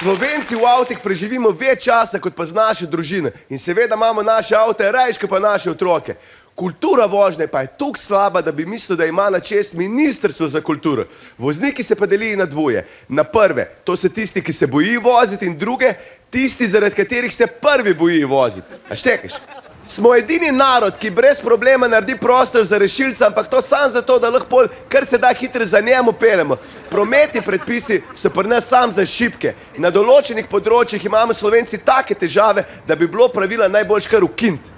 Slovenci v avtih preživimo več časa, kot pa z naše družine. In seveda imamo naše avte rajške pa naše otroke. Kultura vožnje pa je tako slaba, da bi mislil, da ima na čest Ministrstvo za kulturo. Vozniki se pa delijo na dvoje. Na prve, to so tisti, ki se bojijo voziti, in druge, tisti, zaradi katerih se prvi bojijo voziti. A štekaš? Smo edini narod, ki brez problema naredi prostor za rešilca, ampak to samo zato, da lahko kar se da hitro za njemu peljemo. Prometni predpisi so pri nas sam za šibke. Na določenih področjih imamo Slovenci take težave, da bi bilo pravila najboljš kar ukiniti.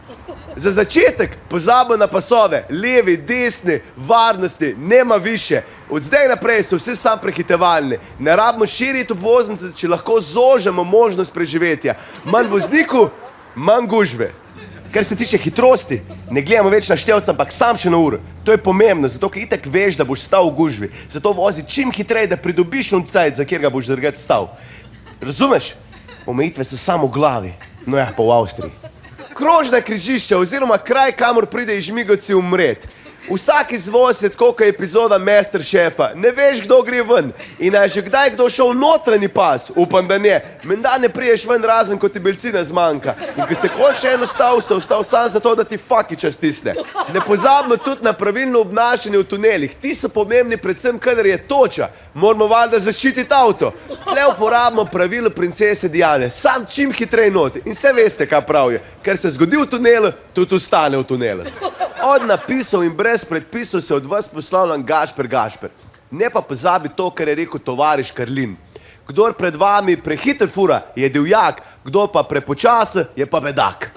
Za začetek pozabo na pasove, levi, desni, varnosti, nema više. Od zdaj naprej so vsi sam prehitevalni. Ne rabimo širiti obvoznice, če lahko zožemo možnost preživetja. Manj vozniku, manj gužve. Kar se tiče hitrosti, ne gledamo več na števce, ampak sam še na uro. To je pomembno, zato ker itak veš, da boš stal v gužvi. Zato vozi čim hitreje, da pridobiš on cajt, za kjer ga boš drugače stal. Razumeš? Omejitve so samo v glavi. No ja, pa v Avstriji. Krožna križišča oziroma kraj, kamor pride žmigovci umret. Vsak izvoz je tako, kot je epizoda Masterchefa. Ne veš, kdo gre ven. In je že kdaj kdo šel v notranji pas? Upam, da ne. Menda ne priješ ven razen, ko ti belcina zmanjka. In ko se končno eno stal, se vstal sam zato, da ti fakiča stisne. Ne pozabimo tudi na pravilno obnašanje v tunelih. Ti so pomembni predvsem, kadar je toča. Moramo valjda zaščititi avto. Tle uporabimo pravilo princese Diane. Sam čim hitrej noti. In vse veste, kaj pravijo. Ker se zgodi v tunelu, tudi ostane v tunelu. Od napisov in brez predpisov se od vas poslavljam Gašper. Ne pa pozabi to, kar je rekel tovariš Karlin. Kdor pred vami prehiter fura, je divjak, kdo pa prepočas, je pa bedak.